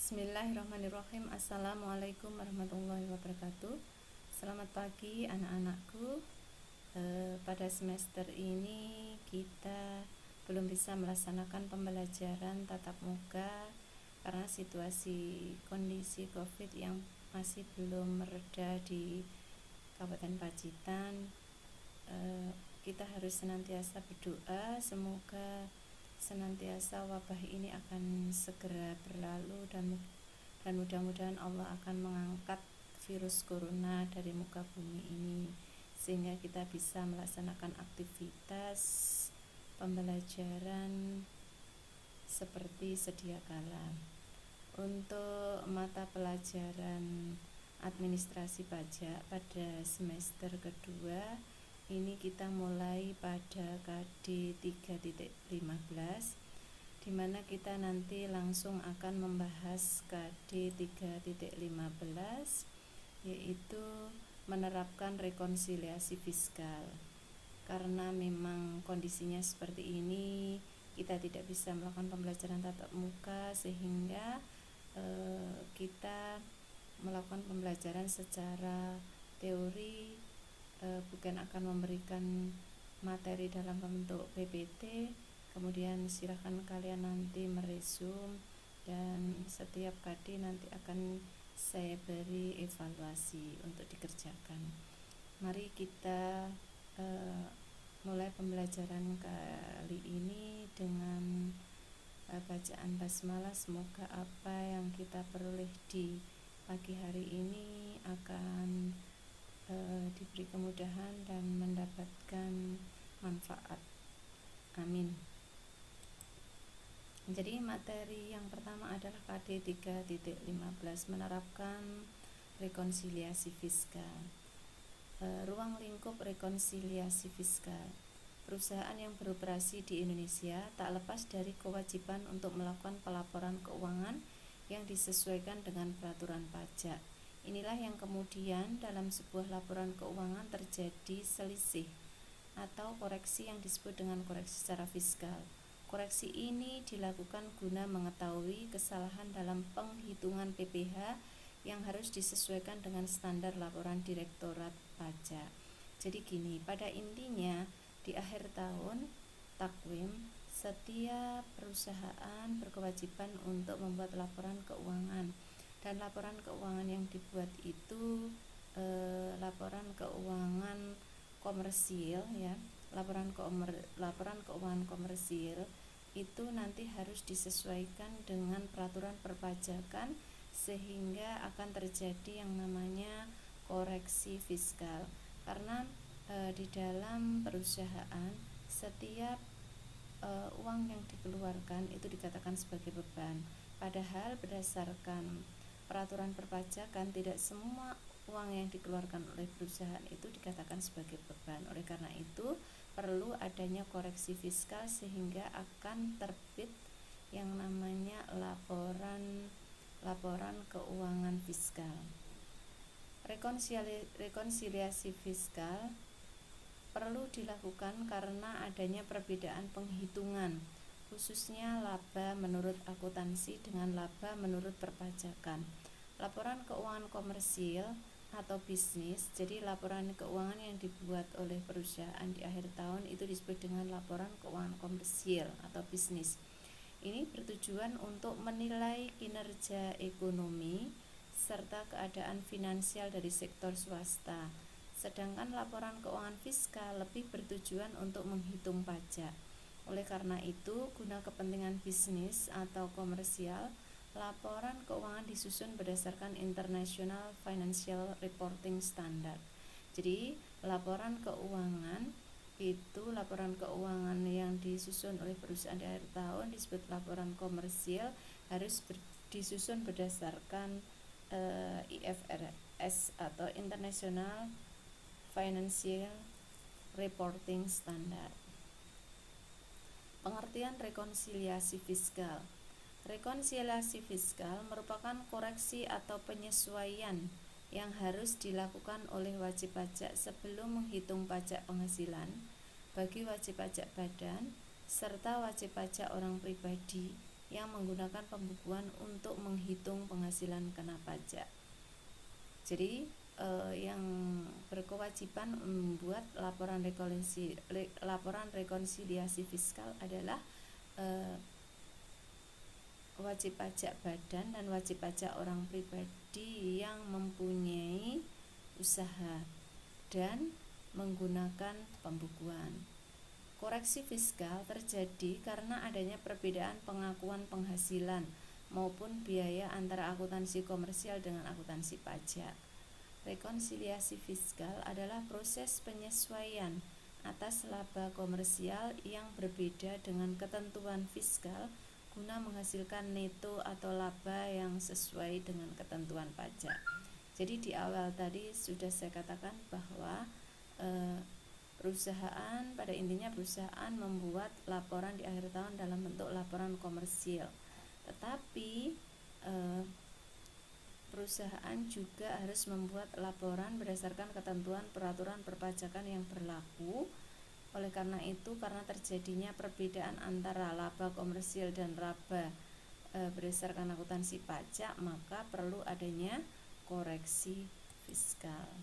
Bismillahirrahmanirrahim. Assalamualaikum warahmatullahi wabarakatuh. Selamat pagi anak-anakku. Pada semester ini kita belum bisa melaksanakan pembelajaran tatap muka karena situasi kondisi COVID yang masih belum mereda di Kabupaten Pacitan. Kita harus senantiasa berdoa semoga senantiasa wabah ini akan segera berlalu dan mudah-mudahan Allah akan mengangkat virus corona dari muka bumi ini sehingga kita bisa melaksanakan aktivitas pembelajaran seperti sedia kala. Untuk mata pelajaran administrasi pajak pada semester kedua ini kita mulai pada KD 3.15 di mana kita nanti langsung akan membahas KD 3.15 yaitu menerapkan rekonsiliasi fiskal. Karena memang kondisinya seperti ini, kita tidak bisa melakukan pembelajaran tatap muka sehingga kita melakukan pembelajaran secara teori, bukan akan memberikan materi dalam bentuk PPT. Kemudian silahkan kalian nanti meresum dan setiap KD nanti akan saya beri evaluasi untuk dikerjakan. Mari kita mulai pembelajaran kali ini dengan bacaan basmalah. Semoga apa yang kita peroleh di pagi hari ini akan diberi kemudahan dan mendapatkan manfaat. Amin. Jadi materi yang pertama adalah KD 3.15 menerapkan rekonsiliasi fiskal. Ruang lingkup rekonsiliasi fiskal. Perusahaan yang beroperasi di Indonesia tak lepas dari kewajiban untuk melakukan pelaporan keuangan yang disesuaikan dengan peraturan pajak. Inilah yang kemudian dalam sebuah laporan keuangan terjadi selisih atau koreksi yang disebut dengan koreksi secara fiskal. Koreksi ini dilakukan guna mengetahui kesalahan dalam penghitungan PPh yang harus disesuaikan dengan standar laporan Direktorat Pajak. Jadi gini, pada intinya di akhir tahun takwim setiap perusahaan berkewajiban untuk membuat laporan keuangan. Dan laporan keuangan yang dibuat itu laporan keuangan komersil ya. Laporan keuangan komersil itu nanti harus disesuaikan dengan peraturan perpajakan sehingga akan terjadi yang namanya koreksi fiskal. Karena di dalam perusahaan setiap uang yang dikeluarkan itu dikatakan sebagai beban. Padahal berdasarkan peraturan perpajakan tidak semua uang yang dikeluarkan oleh perusahaan itu dikatakan sebagai beban. Oleh karena itu perlu adanya koreksi fiskal sehingga akan terbit yang namanya laporan keuangan fiskal. Rekonsiliasi fiskal perlu dilakukan karena adanya perbedaan penghitungan, khususnya laba menurut akuntansi dengan laba menurut perpajakan. Laporan keuangan komersil atau bisnis, jadi laporan keuangan yang dibuat oleh perusahaan di akhir tahun itu disebut dengan laporan keuangan komersil atau bisnis. Ini bertujuan untuk menilai kinerja ekonomi serta keadaan finansial dari sektor swasta. Sedangkan laporan keuangan fiskal lebih bertujuan untuk menghitung pajak. Oleh karena itu, guna kepentingan bisnis atau komersial, laporan keuangan disusun berdasarkan International Financial Reporting Standard. Jadi, laporan keuangan yang disusun oleh perusahaan di akhir tahun disebut laporan komersil, harus disusun berdasarkan IFRS atau International Financial Reporting Standard. Pengertian rekonsiliasi fiskal. Rekonsiliasi fiskal merupakan koreksi atau penyesuaian yang harus dilakukan oleh wajib pajak sebelum menghitung pajak penghasilan bagi wajib pajak badan serta wajib pajak orang pribadi yang menggunakan pembukuan untuk menghitung penghasilan kena pajak. Jadi yang berkewajiban membuat laporan rekonsiliasi fiskal adalah wajib pajak badan dan wajib pajak orang pribadi yang mempunyai usaha dan menggunakan pembukuan. Koreksi fiskal terjadi karena adanya perbedaan pengakuan penghasilan maupun biaya antara akuntansi komersial dengan akuntansi pajak. Rekonsiliasi fiskal adalah proses penyesuaian atas laba komersial yang berbeda dengan ketentuan fiskal guna menghasilkan neto atau laba yang sesuai dengan ketentuan pajak. Jadi di awal tadi sudah saya katakan bahwa pada intinya perusahaan membuat laporan di akhir tahun dalam bentuk laporan komersil, tetapi perusahaan juga harus membuat laporan berdasarkan ketentuan peraturan perpajakan yang berlaku. Oleh karena itu, karena terjadinya perbedaan antara laba komersil dan laba berdasarkan akuntansi pajak, maka perlu adanya koreksi fiskal.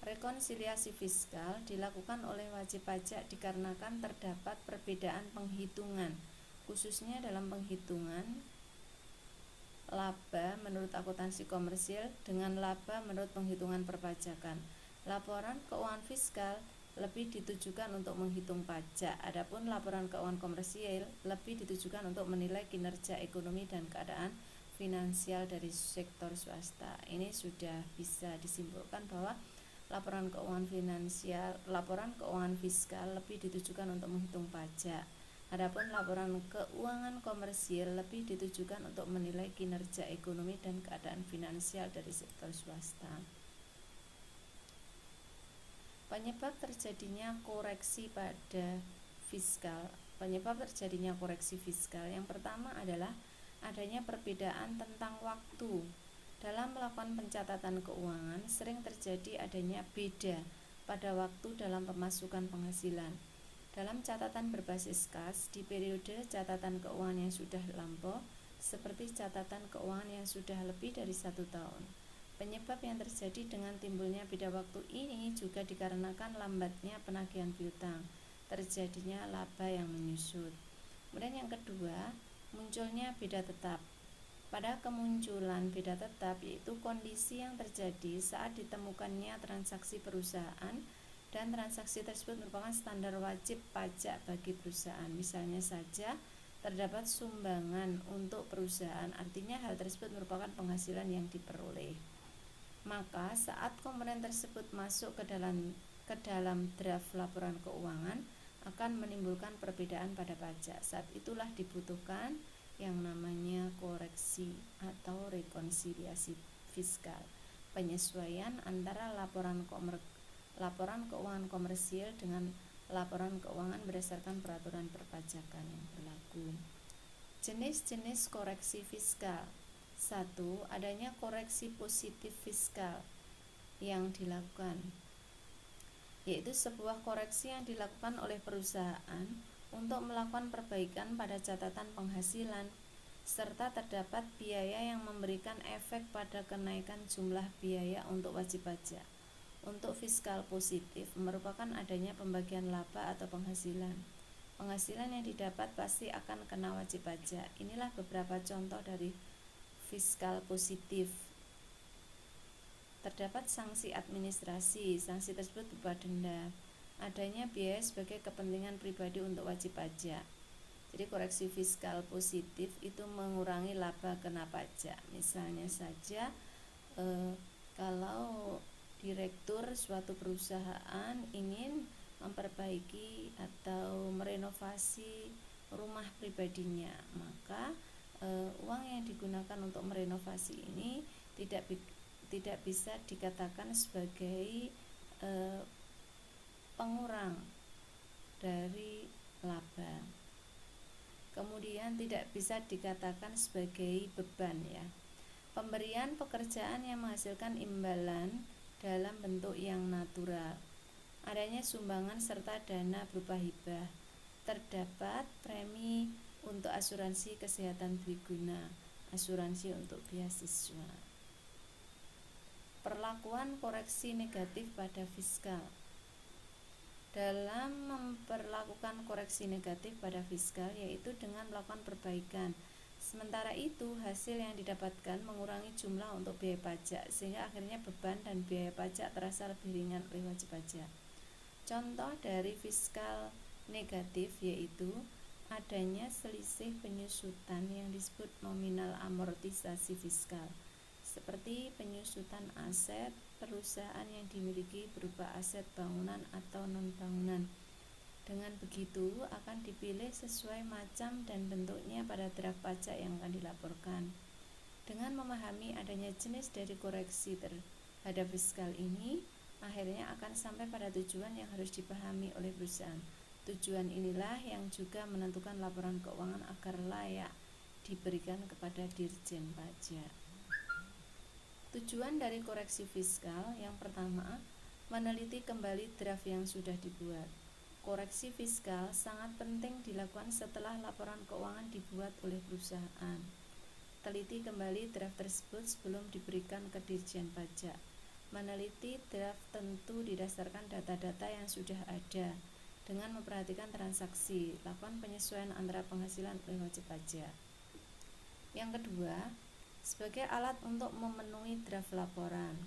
Rekonsiliasi fiskal dilakukan oleh wajib pajak dikarenakan terdapat perbedaan penghitungan, khususnya dalam penghitungan laba menurut akuntansi komersil dengan laba menurut penghitungan perpajakan. Laporan keuangan fiskal lebih ditujukan untuk menghitung pajak, adapun laporan keuangan komersil lebih ditujukan untuk menilai kinerja ekonomi dan keadaan finansial dari sektor swasta. Ini sudah bisa disimpulkan bahwa laporan keuangan fiskal lebih ditujukan untuk menghitung pajak. Adapun laporan keuangan komersil lebih ditujukan untuk menilai kinerja ekonomi dan keadaan finansial dari sektor swasta. Penyebab terjadinya koreksi fiskal yang pertama adalah adanya perbedaan tentang waktu. Dalam melakukan pencatatan keuangan, sering terjadi adanya beda pada waktu dalam pemasukan penghasilan. Dalam catatan berbasis kas, di periode catatan keuangan yang sudah lampau, seperti catatan keuangan yang sudah lebih dari 1 tahun. Penyebab yang terjadi dengan timbulnya beda waktu ini juga dikarenakan lambatnya penagihan piutang, terjadinya laba yang menyusut. Kemudian yang kedua, munculnya beda tetap. Pada kemunculan beda tetap, yaitu kondisi yang terjadi saat ditemukannya transaksi perusahaan dan transaksi tersebut merupakan standar wajib pajak bagi perusahaan. Misalnya saja terdapat sumbangan untuk perusahaan, artinya hal tersebut merupakan penghasilan yang diperoleh. Maka saat komponen tersebut masuk ke dalam draft laporan keuangan akan menimbulkan perbedaan pada pajak. Saat itulah dibutuhkan yang namanya koreksi atau rekonsiliasi fiskal, penyesuaian antara laporan keuangan komersil dengan laporan keuangan berdasarkan peraturan perpajakan yang berlaku. Jenis-jenis koreksi fiskal. 1. Adanya koreksi positif fiskal yang dilakukan, yaitu sebuah koreksi yang dilakukan oleh perusahaan untuk melakukan perbaikan pada catatan penghasilan, serta terdapat biaya yang memberikan efek pada kenaikan jumlah biaya untuk wajib pajak. Untuk fiskal positif merupakan adanya pembagian laba atau penghasilan. Penghasilan yang didapat pasti akan kena wajib pajak. Inilah beberapa contoh dari fiskal positif. Terdapat sanksi administrasi, sanksi tersebut berupa denda. Adanya biaya sebagai kepentingan pribadi untuk wajib pajak. Jadi koreksi fiskal positif itu mengurangi laba kena pajak. Misalnya saja kalau direktur suatu perusahaan ingin memperbaiki atau merenovasi rumah pribadinya, maka uang yang digunakan untuk merenovasi ini tidak bisa dikatakan sebagai pengurang dari laba. Kemudian tidak bisa dikatakan sebagai beban ya. Pemberian pekerjaan yang menghasilkan imbalan dalam bentuk yang natural. Adanya sumbangan serta dana berupa hibah. Terdapat premi untuk asuransi kesehatan dwiguna, asuransi untuk beasiswa. Perlakuan koreksi negatif pada fiskal. Dalam memperlakukan koreksi negatif pada fiskal yaitu dengan melakukan perbaikan. Sementara itu, hasil yang didapatkan mengurangi jumlah untuk biaya pajak sehingga akhirnya beban dan biaya pajak terasa lebih ringan oleh wajib pajak. Contoh dari fiskal negatif yaitu adanya selisih penyusutan yang disebut nominal amortisasi fiskal, seperti penyusutan aset perusahaan yang dimiliki berupa aset bangunan atau non-bangunan. Dengan begitu akan dipilih sesuai macam dan bentuknya pada draft pajak yang akan dilaporkan. Dengan memahami adanya jenis dari koreksi terhadap fiskal ini, akhirnya akan sampai pada tujuan yang harus dipahami oleh perusahaan. Tujuan inilah yang juga menentukan laporan keuangan agar layak diberikan kepada Dirjen Pajak. Tujuan dari koreksi fiskal yang pertama, meneliti kembali draft yang sudah dibuat. Koreksi fiskal sangat penting dilakukan setelah laporan keuangan dibuat oleh perusahaan. Teliti kembali draft tersebut sebelum diberikan ke Dirjen Pajak. Meneliti draft tentu didasarkan data-data yang sudah ada. Dengan memperhatikan transaksi, lakukan penyesuaian antara penghasilan oleh wajib pajak. Yang kedua, sebagai alat untuk memenuhi draft laporan,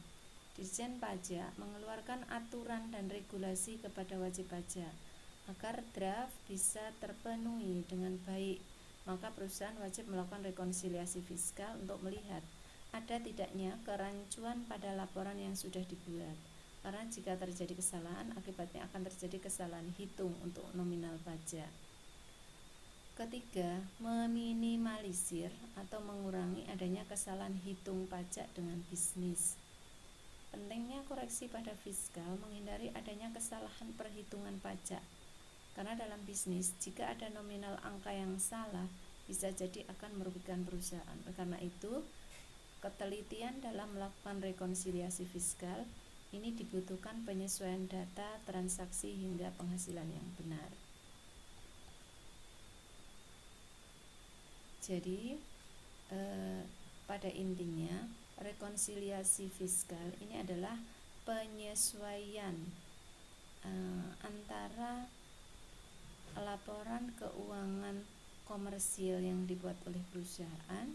Dirjen Pajak mengeluarkan aturan dan regulasi kepada wajib pajak agar draft bisa terpenuhi dengan baik. Maka perusahaan wajib melakukan rekonsiliasi fiskal untuk melihat ada tidaknya kerancuan pada laporan yang sudah dibuat. Karena jika terjadi kesalahan, akibatnya akan terjadi kesalahan hitung untuk nominal pajak. Ketiga, meminimalisir atau mengurangi adanya kesalahan hitung pajak dengan bisnis. Pentingnya koreksi pada fiskal menghindari adanya kesalahan perhitungan pajak. Karena dalam bisnis, jika ada nominal angka yang salah, bisa jadi akan merugikan perusahaan. Karena itu, ketelitian dalam melakukan rekonsiliasi fiskal ini dibutuhkan penyesuaian data, transaksi, hingga penghasilan yang benar. Jadi pada intinya rekonsiliasi fiskal ini adalah penyesuaian antara laporan keuangan komersil yang dibuat oleh perusahaan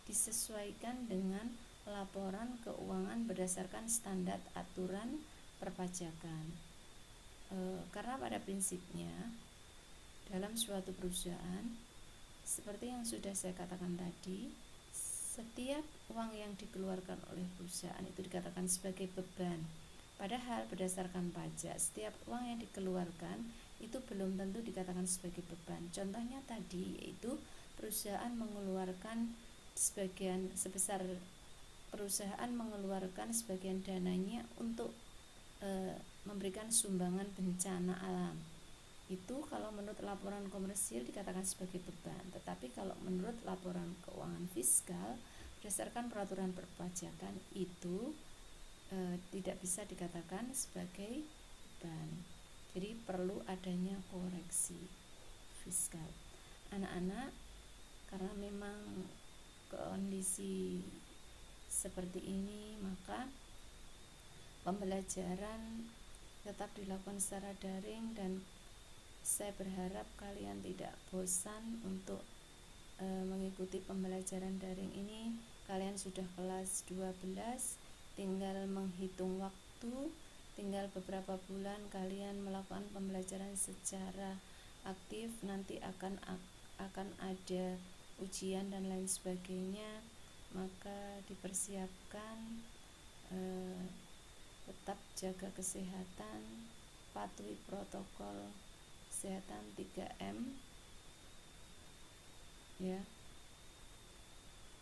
disesuaikan dengan laporan keuangan berdasarkan standar aturan perpajakan. Karena pada prinsipnya dalam suatu perusahaan, seperti yang sudah saya katakan tadi, setiap uang yang dikeluarkan oleh perusahaan itu dikatakan sebagai beban. Padahal berdasarkan pajak, setiap uang yang dikeluarkan itu belum tentu dikatakan sebagai beban. Contohnya tadi yaitu perusahaan mengeluarkan sebagian dananya untuk memberikan sumbangan bencana alam. Itu kalau menurut laporan komersil dikatakan sebagai beban, tetapi kalau menurut laporan keuangan fiskal berdasarkan peraturan perpajakan itu tidak bisa dikatakan sebagai beban. Jadi perlu adanya koreksi fiskal. Anak-anak, karena memang kondisi seperti ini, maka pembelajaran tetap dilakukan secara daring dan saya berharap kalian tidak bosan untuk mengikuti pembelajaran daring ini. Kalian sudah kelas 12, tinggal menghitung waktu, tinggal beberapa bulan kalian melakukan pembelajaran secara aktif. Nanti akan ada ujian dan lain sebagainya, maka dipersiapkan, tetap jaga kesehatan, patuhi protokol kesehatan 3M ya.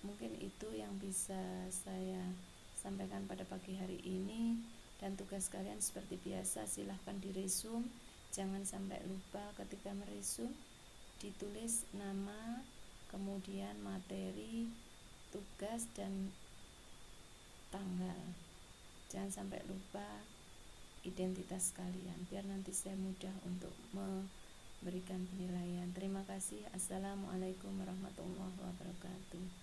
Mungkin itu yang bisa saya sampaikan pada pagi hari ini, dan tugas kalian seperti biasa silahkan diresum, jangan sampai lupa ketika meresum ditulis nama, kemudian materi, tugas, dan tanggal. Jangan sampai lupa identitas kalian biar nanti saya mudah untuk berikan penilaian. Terima kasih. Assalamualaikum warahmatullahi wabarakatuh.